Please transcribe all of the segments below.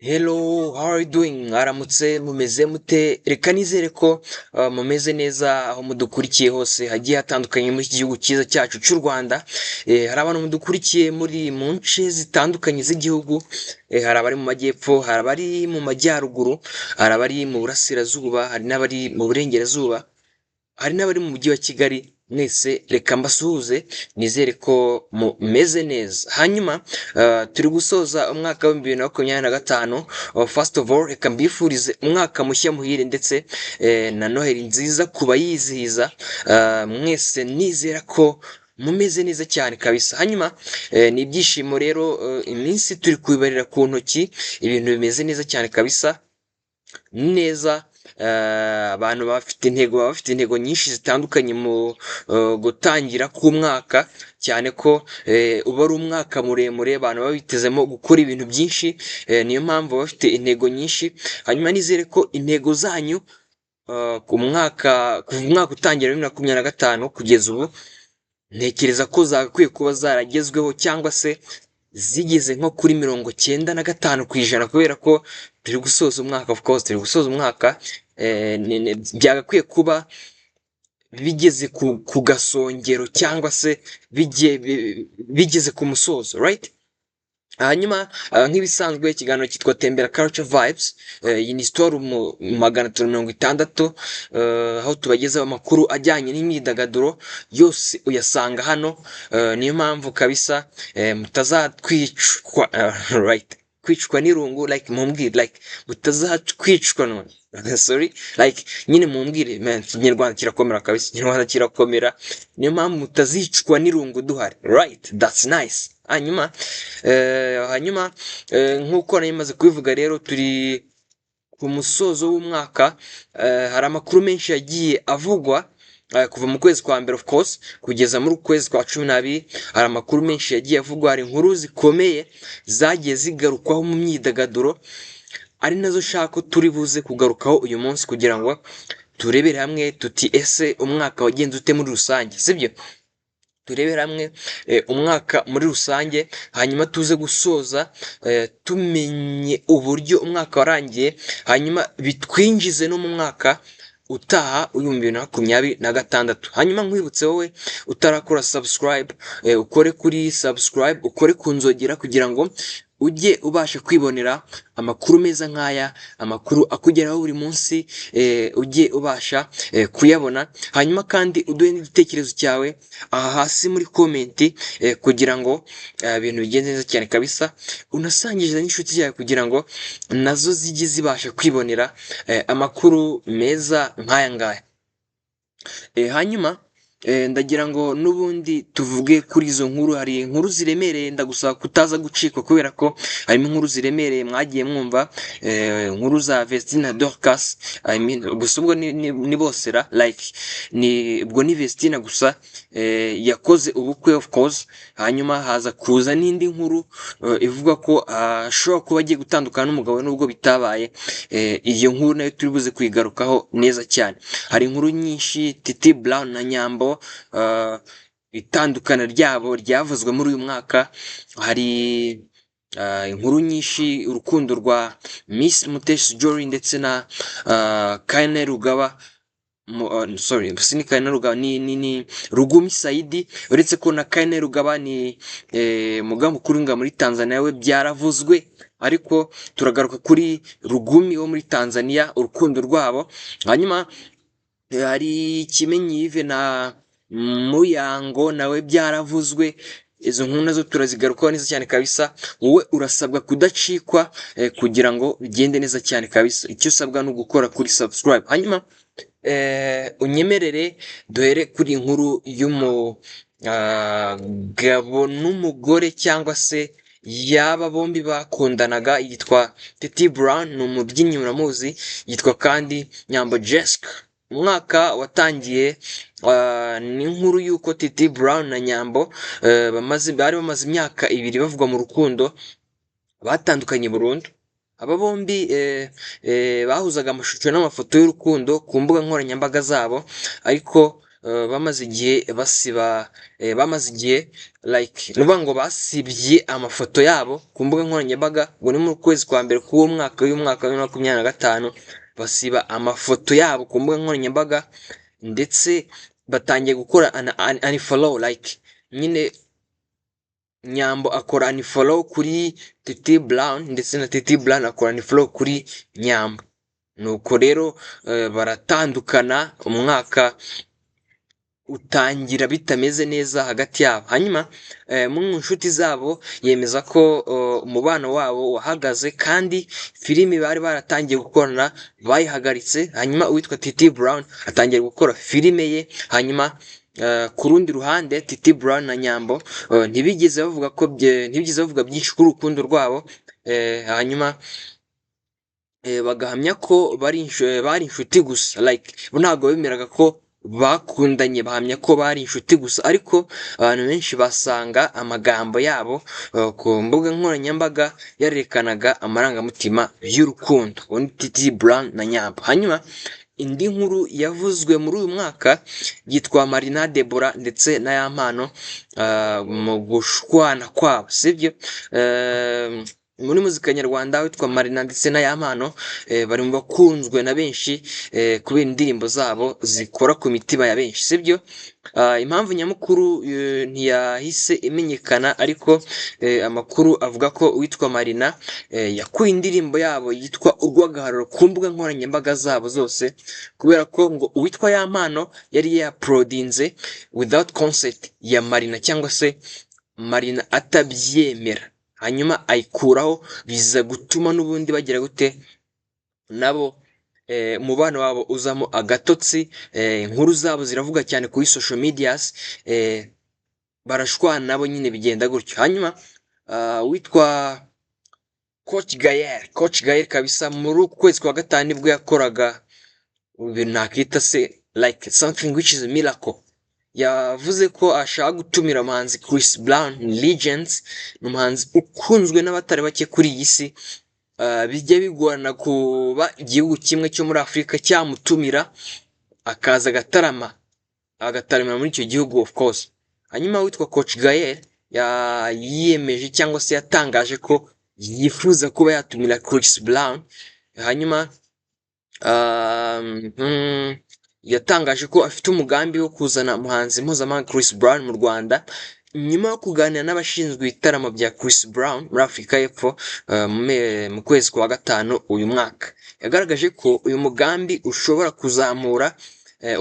Hello, how are you doing? Aramutse mumeze mute? Reka nizere ko mumeze neza aho mudukurikiye hose hagiye hatandukanye muri iki gihugu cyiza cyacu cy'u Rwanda. Hari abantu mudukurikiye muri mu nce zitandukanye z'igihugu. Hari abari mu majyepfo, hari abari mu majyaruguru, hari abari mu burasirazuba, hari n'abari mu burengerazuba, hari n'abari mu mujyi wa Kigali. Mwese reka mbasuhuze, nizere ko mumeze neza. Hanyuma turi gusoza umwaka wa 2025. First of all, reka mbifurize umwaka mushya muhire ndetse na Noheli nziza ku bayizihiza. Mwese nizera ko mumeze neza cyane kabisa. Hanyuma ni ibyishimo rero, iminsi turi kubibarira ku ntoki, ibintu bimeze neza cyane kabisa. Neza. Abantu baba bafite intego nyinshi zitandukanye mu gutangira k'umwaka, cyane ko uba ari umwaka muremure, abantu baba bitezemo gukora ibintu byinshi, niyo mpamvu baba bafite intego nyinshi. Hanyuma nizere ko intego zanyu kuva umwaka utangira 2025 kugeza ubu, ntekereza ko zagakwiye kuba zaragezweho cyangwa se zigeze nko kuri 95% kubera ko turi gusoza umwaka. Of course turi gusoza umwaka, byagakwiye kuba bigeze ku gasongero cyangwa se bigeze ku musozo, right? Hanyuma nk'ibisanzwe ikiganiro cyitwa Tembera Culture Vibes. Iyi ni story mu 360, aho tubagezaho amakuru ajyanye n'imyidagaduro yose uyasanga hano. Niyo mpamvu kabisa mutazatwicwa, right? Kwicwa n'irungu, like mumbwire, like mutazatwicwa none sorry, like nyine mumbwire, man, Ikinyarwanda kirakomera kabisa, Ikinyarwanda kirakomera, niyo mpamvu mutazicwa n'irungu duhari, right? That's nice. Hanyuma nk'uko nari maze kubivuga rero, turi ku musozo w'umwaka. Hari amakuru menshi yagiye avugwa kuva mu kwezi kwa mbere, of course, kugeza muri kwezi kwa 12. hari amakuru menshi yagiye avugwa, hari inkuru zikomeye zagiye zigarukwaho mu myidagaduro, ari nazo ushaka ko turi buze kugarukaho uyu munsi kugira ngo turebere hamwe tuti ese umwaka wagenze ute muri rusange, sibyo? Turebere hamwe umwaka muri rusange, hanyuma tuze gusoza tumenye uburyo umwaka warangiye, hanyuma bitwinjize no mu mwaka utaha 2026. hanyuma nkwibutse wowe utarakora subscribe, ukore kuri subscribe, ukore ku nzogera kugira ngo ujye ubasha kwibonera amakuru meza nk'aya, amakuru akugeraho buri munsi, ujye ubasha kuyabona. Hanyuma kandi uduhe n'igitekerezo cyawe aha hasi muri komenti, kugira ngo ibintu bigenze neza cyane kabisa, unasangiza n'inshuti zawe kugira ngo nazo zijye zibasha kwibonera amakuru meza nk'aya ngaya. Hanyuma ndagira ngo n'ubundi tuvuge kuri izo nkuru. hari inkuru ziremereye, ndagusaba kutaza gucikwa kubera ko harimo inkuru ziremereye mwagiye mwumva, inkuru za Vestina Dorcas, I mean, gusa ubwo ni bosera, like ubwo ni Vestina gusa yakoze ubukwe, of course. Hanyuma haza kuza n'indi nkuru ivuga ko ashobora kuba agiye gutandukana n'umugabo nubwo bitabaye. Iyo nkuru nayo turi buze kuyigarukaho neza cyane. hari inkuru nyinshi, Titi Brown na Nyambo, itandukana ryabo ryavuzwe muri uyu mwaka. hari inkuru nyinshi, urukundo rwa Miss Mutesi Jolly ndetse na Kayineza Rugaba, sorry, sini Kayineza Rugaba, ni Rugumi Saidi. uretse ko na Kayineza Rugaba ni mugabo mukuru nga muri Tanzania, we byaravuzwe, ariko turagaruka kuri Rugumi wo muri Tanzania, urukundo rwabo. hanyuma hari Kimenyi Yves na Muyango, nawe byaravuzwe. Izo nkuru nazo turazigarukaho neza cyane kabisa. Wowe urasabwa kudacikwa kugira ngo bigende neza cyane kabisa. Icyo usabwa ni ugukora kuri subscribe. hanyuma unyemerere duhere kuri inkuru y'umugabo n'umugore, cyangwa se yaba bombi bakundanaga. yitwa Titi Brown, ni umubyinnyi muramuzi. yitwa kandi Nyambo Jessica. umwaka watangiye n'inkuru y'uko Titi Brown na Nyambo bari bamaze imyaka 2 bavugwa mu rukundo, batandukanye burundu. aba bombi bahuzaga amashusho n'amafoto y'urukundo ku mbuga nkoranyambaga zabo, ariko bamaze igihe bamaze igihe like ni ukuvuga ngo basibye amafoto yabo ku mbuga nkoranyambaga ngo ni mu kwezi kwa mbere k'uwo mwaka w'umwaka wa 2025 basiba amafoto yabo ku mbuga nkoranyambaga ndetse batangiye gukora unfollow like nyine Nyambo akora unfollow kuri Titi Brown ndetse na Titi Brown akora unfollow kuri Nyambo. Nuko rero baratandukana, umwaka utangira bitameze neza hagati yabo. Hanyuma mu nshuti zabo yemeza ko umubano wabo wahagaze kandi filimi bari baratangiye gukorana bayihagaritse. Hanyuma uwitwa Titi Brown atangiye gukora filime ye. Hanyuma ku rundi ruhande Titi Brown na Nyambo ntibigeze bavuga byinshi kuri urukundo rwabo. Hanyuma bagahamya ko bari inshuti gusa, like bo ntabwo bemeraga ko bakundanye, bahamya ko bari inshuti gusa. Ariko abantu benshi basanga amagambo yabo ku mbuga nkoranyambaga yarerekanaga amarangamutima y'urukundo, Titi Brown na Nyambo. Hanyuma indi nkuru yavuzwe muri uyu mwaka yitwa Marina Deborah ndetse na Yampano mu gushwana kwabo, sibyo? Muri muzika nyarwanda witwa Marina ndetse na Yampano bari mu bakunzwe na benshi kubera indirimbo zabo zikora ku mitima ya benshi, sibyo? Impamvu nyamukuru ntiyahise imenyekana, ariko amakuru avuga ko uwitwa Marina yakuye indirimbo yabo yitwa Urw'agahararo ku mbuga nkoranyambaga zabo zose, kubera ko ngo uwitwa Yampano yari yaprodinze without consent ya Marina, cyangwa se Marina atabyemera, hanyuma ayikuraho, biza gutuma n'ubundi bagira gute nabo umubano wabo uzamo agatotsi. Inkuru zabo ziravuga cyane kuri social medias, barashwana nabo nyine bigenda gutyo. Hanyuma witwa Coach Gael kabisa muri kwezi kwa gatanu nibwo yakoraga ibintu nakita se like something which is a miracle. Yavuze ko ashaka gutumira umuhanzi Chris Brown Legends, n'umuhanzi ukunzwe n'abatari bake kuri iyi si. Bijya bigorana kuba igihugu kimwe cyo muri Afurika cyamutumira akaza agataramira muri icyo gihugu of course. Hanyuma witwa Coach Gael yiyemeje cyangwa se yatangaje ko yifuza kuba yatumira Chris Brown. Hanyuma yatangaje ko afite umugambi wo kuzana umuhanzi mpuzamahanga Chris Brown mu Rwanda. Nyuma yo kuganira n'abashinzwe ibitaramo bya Chris Brown muri Afurika y'Epfo mu kwezi kwa gatanu uyu mwaka, yagaragaje ko uyu mugambi ushobora kuzamura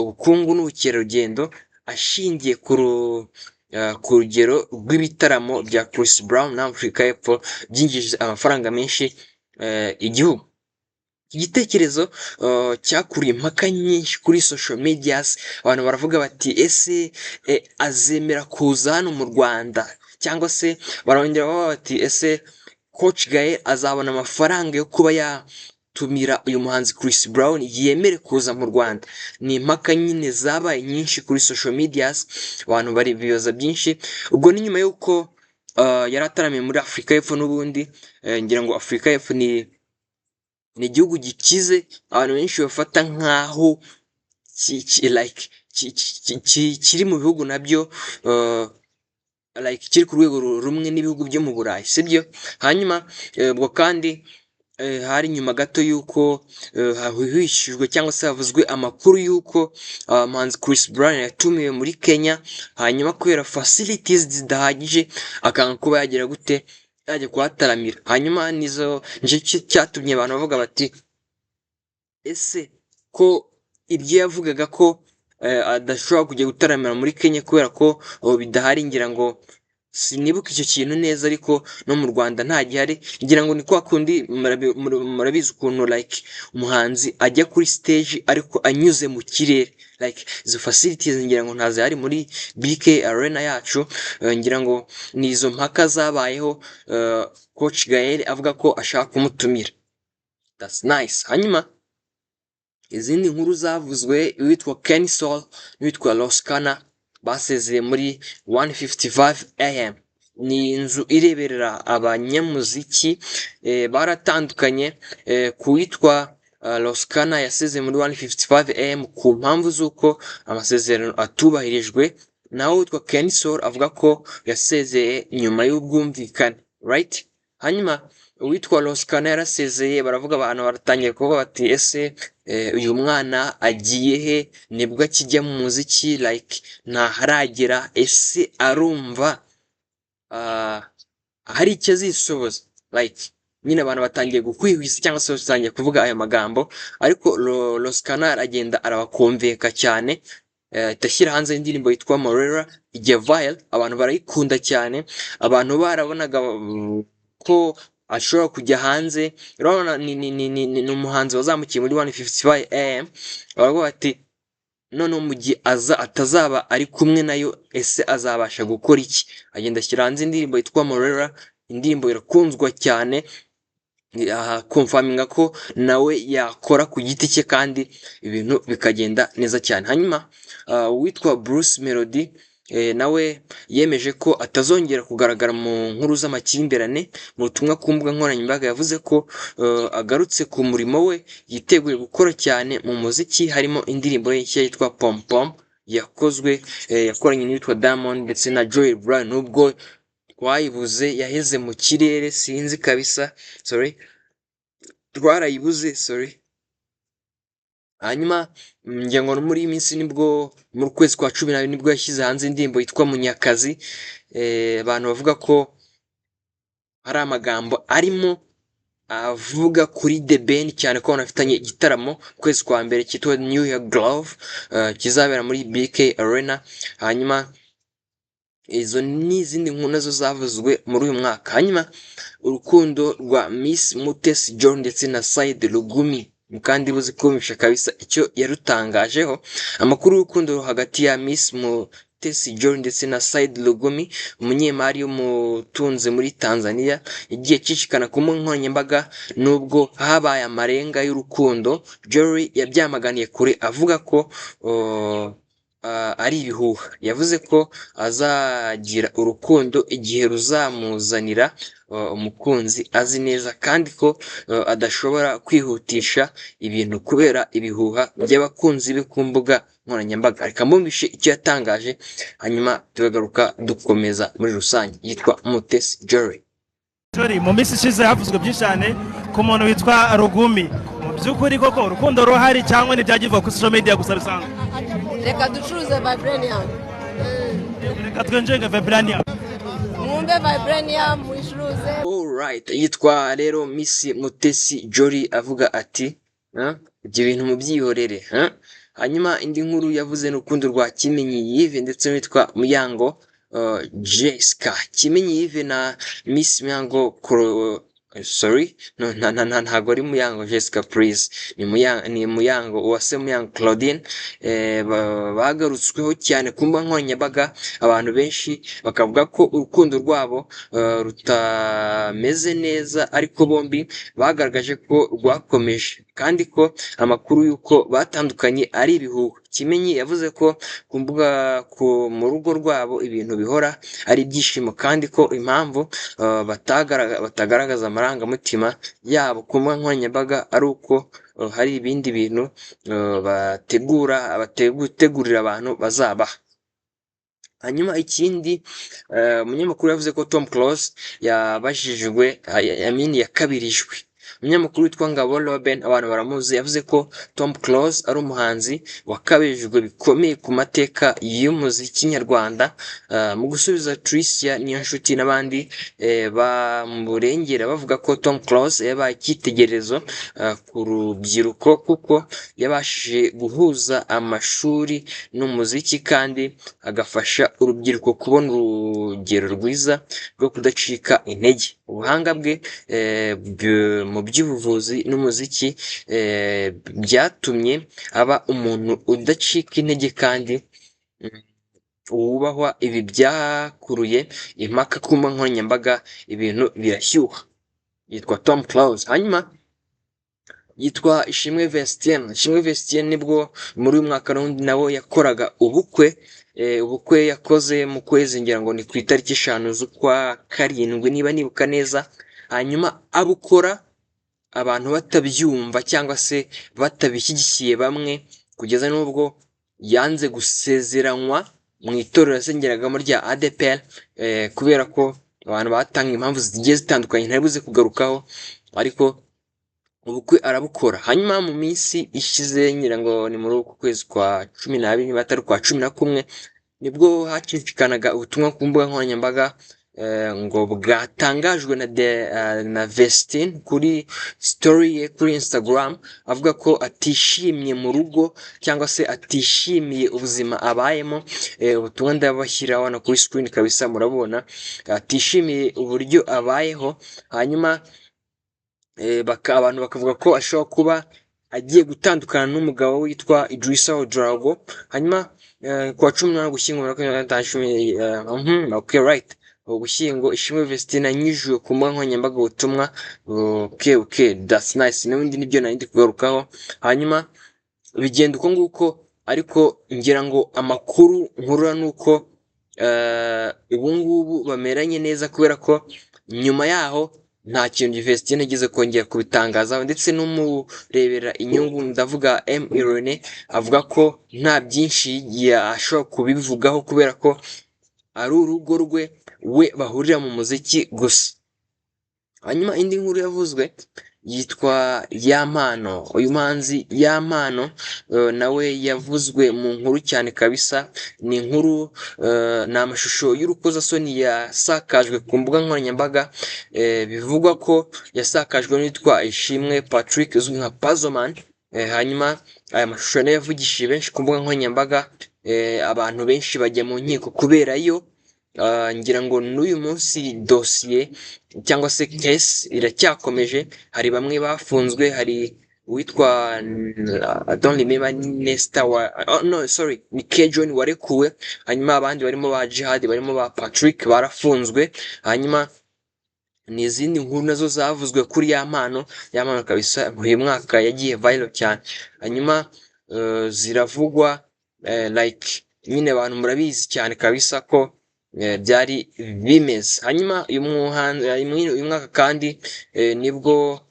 ubukungu n'ubukerarugendo ashingiye ku rugero rw'ibitaramo bya Chris Brown na Afurika y'Epfo byinjije amafaranga menshi igihugu. Igitekerezo cyakuriye impaka nyinshi kuri social medias. Abantu baravuga bati ese azemera kuza hano mu Rwanda, cyangwa se barongera bavuga bati ese Coach Gael azabona amafaranga yo kuba yatumira uyu muhanzi Chris Brown yemere kuza mu Rwanda. Ni impaka nyine zabaye nyinshi kuri social medias, abantu bari bibaza byinshi. Ubwo ni nyuma y'uko yari ataramiye muri Afurika y'Epfo. N'ubundi ngira ngo Afurika y'Epfo ni igihugu gikize, abantu benshi bafata nkaho kiri mu bihugu nabyo like kiri ku rwego rumwe n'ibihugu byo mu Burayi, sibyo? Hanyuma ubwo kandi hari nyuma gato y'uko hahwihishijwe cyangwa se havuzwe amakuru y'uko umuhanzi Chris Brown yatumiwe muri Kenya, hanyuma kubera facilities zidahagije akanga kuba yagira gute yajya kuhataramira. Hanyuma nizo cyatumye abantu bavuga bati ese ko ibyo yavugaga ko adashobora kujya gutaramira muri Kenya kubera ko bidahari, ngira ngo sinibuka icyo kintu neza, ariko no mu Rwanda nta gihari. Ngira ngo ni kwa kundi murabizi ukuntu like umuhanzi ajya kuri stage ariko anyuze mu kirere, like izo facilities ngira ngo ntazihari muri BK Arena yacu. Ngira ngo ni izo mpaka zabayeho, Coach Gael avuga ko ashaka kumutumira. That's nice. Hanyuma izindi nkuru zavuzwe, witwa Kenny Soul n'uwitwa Loskana basezeye muri 155am. Ni inzu ireberera abanyamuziki, baratandukanye. Kuwitwa Loskana yasezeye muri 155am ku mpamvu z'uko amasezerano atubahirijwe, naho witwa Kenny Sol avuga ko yasezeye nyuma y'ubwumvikane, right? Hanyuma uwitwa Loskana yarasezeye, baravuga abantu baratangiye kuvuga bati ese uyu mwana agiye he, nibwo akijya mu muziki, like ntaharagera, ese arumva hari icyo azisoboza, like nyine abantu batangiye gukwihwisa cyangwa se batangiye kuvuga aya magambo, ariko Loskana aragenda arabakomveka cyane, itashyira hanze indirimbo yitwa Morera, ijya viral, abantu barayikunda cyane, abantu barabonaga ko ashobora kujya hanze. Urabona ni umuhanzi wazamukiye muri 155am, baravuga bati noneho mu gihe atazaba ari kumwe nayo, ese azabasha gukora iki? Agenda ashyira hanze indirimbo yitwa Morera, indirimbo irakunzwa cyane, konfaminga ko nawe yakora ku giti cye kandi ibintu bikagenda neza cyane. Hanyuma uwitwa Bruce Melody nawe yemeje ko atazongera kugaragara mu nkuru z'amakimbirane. Mu butumwa ku mbuga nkoranyambaga yavuze ko agarutse ku murimo we, yiteguye gukora cyane mu muziki, harimo indirimbo ye nshya yitwa Pom Pom yakoranye n'uwitwa Diamond ndetse na Joel Brown. Nubwo twayibuze, yaheze mu kirere, sinzi kabisa, twarayibuze. Hanyuma ngira ngo muri iyi minsi nibwo mu kwezi kwa 12 nibwo yashyize hanze indirimbo yitwa Munyakazi. Abantu bavuga ko hari amagambo arimo avuga kuri The Ben, cyane ko banafitanye igitaramo kwezi kwa mbere cyitwa New Year Glove, kizabera muri BK Arena. Hanyuma izo n'izindi nkuru nazo zavuzwe muri uyu mwaka. Hanyuma urukundo rwa Miss Mutesi Jolly ndetse na Said Lugumi, kandi buzi kumisha kabisa icyo yarutangajeho. Amakuru y'urukundo hagati ya Miss Mutesi Jolly ndetse na Said Lugumi, umunyemari w'umutunzi muri Tanzania, igiye cicikana ku mbuga nkoranyambaga. Nubwo habaye amarenga y'urukundo, Jolly yabyamaganiye kure avuga ko ari ibihuha. Yavuze ko azagira urukundo igihe ruzamuzanira umukunzi azi neza, kandi ko adashobora kwihutisha ibintu kubera ibihuha by'abakunzi be ku mbuga nkoranyambaga. Reka mbumvishe icyo yatangaje, hanyuma tugagaruka dukomeza muri rusange. Yitwa Mutesi Jolly. Mu minsi ishize havuzwe byinshi cyane ku muntu witwa Rugumi. Mu by'ukuri koko urukundo ruhari cyangwa ntibyagirwa kuri social media gusa bisanzwe? Reka ducuruze Vibranium. Reka twenjenge Vibranium. Mwumve Vibranium mwishuruze. Alright, yitwa rero Miss Mutesi Jolly avuga ati ibyo bintu mubyihorere. Hanyuma indi nkuru yavuze n'urukundo rwa Kimenyi Yves ndetse n'uwitwa Muyango Jessica. Kimenyi Yves na Miss Muyango ntago ari Muyango Jessica, please, ni Muyango Uwase Muyango Claudine. Bagarutsweho cyane ku mbuga nkoranyambaga, abantu benshi bakavuga ko urukundo rwabo rutameze neza, ariko bombi bagaragaje ko rwakomeje, kandi ko amakuru y'uko batandukanye ari ibihuha. Kimenyi yavuze ko mu rugo rwabo ibintu bihora ari ibyishimo, kandi ko impamvu batagaragaza amarangamutima yabo ku mbuga nkoranyambaga ari uko hari ibindi bintu bategurira abantu bazabaha. Hanyuma ikindi, umunyamakuru yavuze ko Tom Close yakabirijwe. Umunyamakuru witwa Ngabo Robin, abantu baramuzi, yavuze ko Tom Close ari umuhanzi wakabirijwe bikomeye ku mateka y'umuziki nyarwanda. Mu gusubiza Tricia Niyonshuti n'abandi bamurengera bavuga ko Tom Close yabaye icyitegererezo ku rubyiruko, kuko yabashije guhuza amashuri n'umuziki, kandi agafasha urubyiruko kubona urugero rwiza rwo kudacika intege. Ubuhanga bwe mu by'ubuvuzi n'umuziki byatumye aba umuntu udacika intege kandi wubahwa. Ibi byakuruye impaka ku mbuga nkoranyambaga, ibintu birashyuha. Yitwa Tom Close. Hanyuma yitwa Ishimwe Vestien nibwo muri uyu mwaka n'undi nawe yakoraga ubukwe yakoze mu kwezi, ngira ngo ni ku itariki 5 z'ukwa 7 niba nibuka neza. Hanyuma abukora abantu batabyumva cyangwa se batabishyigikiye bamwe, kugeza n'ubwo yanze gusezeranywa mu itorero yasengeragamo rya ADPR, kubera ko abantu batanga impamvu zigiye zitandukanye ntari buze kugarukaho, ariko ubukwe arabukora. Hanyuma mu minsi ishize ngira ngo ni muri uku kwezi kwa 12 niba atari kwa 11, nibwo hacicikanaga ubutumwa ku mbuga nkoranyambaga ngo bwatangajwe na Vestine kuri story ye kuri Instagram, avuga ko atishimye mu rugo cyangwa se atishimiye ubuzima abayemo. Ubutumwa ndabashyiraho na kuri screen kabisa, murabona atishimiye uburyo abayeho. Hanyuma abantu bakavuga ko ashobora kuba agiye gutandukana n'umugabo witwa Idrissa Odrago. Hanyuma kuwa 18 Ugushyingo 2025, okay right, Ugushyingo Ishimwe Vestine anyujijwe ku mbuga nkoranyambaga ubutumwa. Okay, that's nice. N'ibindi nibyo nari ndi kugarukaho. Hanyuma bigenda uko nguko, ariko ngira ngo amakuru nkurura nuko ubu ngubu bameranye neza, kubera ko nyuma yaho nta kintu Vestine ageze kongera kubitangazaho, ndetse n'umurebera inyungu ndavuga M Irene avuga ko nta byinshi yashobora kubivugaho, kubera ko ari urugo rwe we bahurira mu muziki gusa. Hanyuma indi nkuru yavuzwe yitwa Yampano. Uyu muhanzi Yampano nawe yavuzwe mu nkuru cyane kabisa. Ni inkuru ni amashusho y'urukozasoni yasakajwe ku mbuga nkoranyambaga, bivugwa ko yasakajwe n'uwitwa Ishimwe Patrick uzwi nka Pazoman. Hanyuma aya mashusho nayo yavugishije benshi ku mbuga nkoranyambaga, abantu benshi bajya mu nkiko kubera yo. Ngira ngo n'uyu munsi dosiye cyangwa se case iracyakomeje. Hari bamwe bafunzwe, hari uwitwa don't remember Nesta ni Kejon warekuwe. Hanyuma abandi barimo ba Jihad, barimo ba Patrick barafunzwe. Hanyuma ni izindi nkuru nazo zavuzwe kuri Yampano kabisa. Uyu mwaka yagiye viral cyane. Hanyuma ziravugwa like nyine abantu murabizi cyane kabisa ko byari bimeze. Hanyuma uyu mwaka kandi nibwo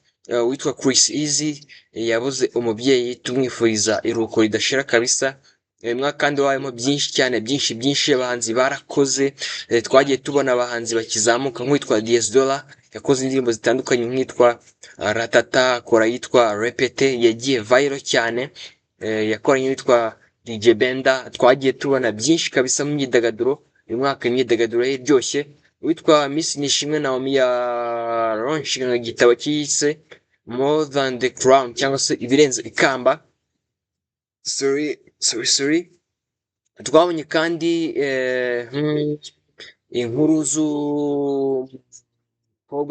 witwa Chris Easy yabuze umubyeyi, tumwifuriza iruhuko ridashira kabisa. Uyu mwaka kandi wabayemo byinshi cyane, byinshi abahanzi barakoze. Twagiye tubona abahanzi bakizamuka nk'uwitwa Diezdola yakoze indirimbo zitandukanye, nk'itwa Ratata, akora yitwa Repete yagiye viral cyane, yakoranye n'uwitwa DJ Benda. Twagiye tubona byinshi kabisa mu myidagaduro. Uyu mwaka imyidagaduro iryoshye. Uwitwa Miss Nishimwe Naomi ya launching igitabo cyise More Than the Crown cyangwa se ibirenze ikamba. Sorry. Twabonye kandi inkuru z'umukobwa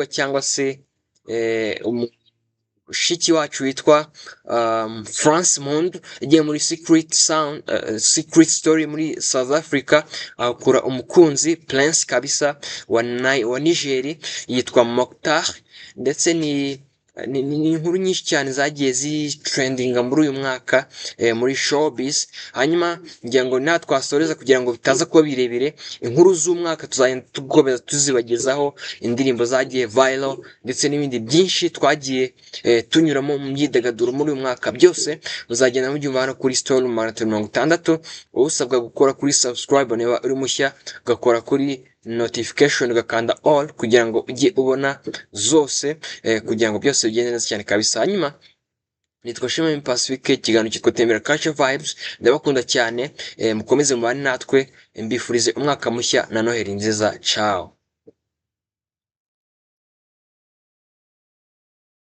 cyangwa se mushiki wacu witwa France Mondo yagiye muri Secret Story muri South Africa, akura umukunzi Prince kabisa wa Niger yitwa Mokhtar. Ndetse ni inkuru nyinshi cyane zagiye zitrendinga muri uyu mwaka muri showbiz. Hanyuma ngira ngo natwasoreza kugira ngo bitaza kuba birebire, inkuru z'umwaka tuzagenda tukomeza tuzibagezaho, indirimbo zagiye viral ndetse n'ibindi byinshi twagiye tunyuramo mu myidagaduro muri uyu mwaka. Byose muzagenda mubyumva hano kuri Story 60. Wowe usabwa gukora kuri subscribe niba uri mushya, ugakora kuri notification ugakanda all kugira ngo ujye ubona zose, kugira ngo byose bigende neza cyane kabisa. Hanyuma nitwa Shema Pacifique, ikiganiro cyitwa Tembera Culture Vibes. Ndabakunda cyane, mukomeze mubane natwe, mbifurize umwaka mushya na Noheli nziza. Ciao.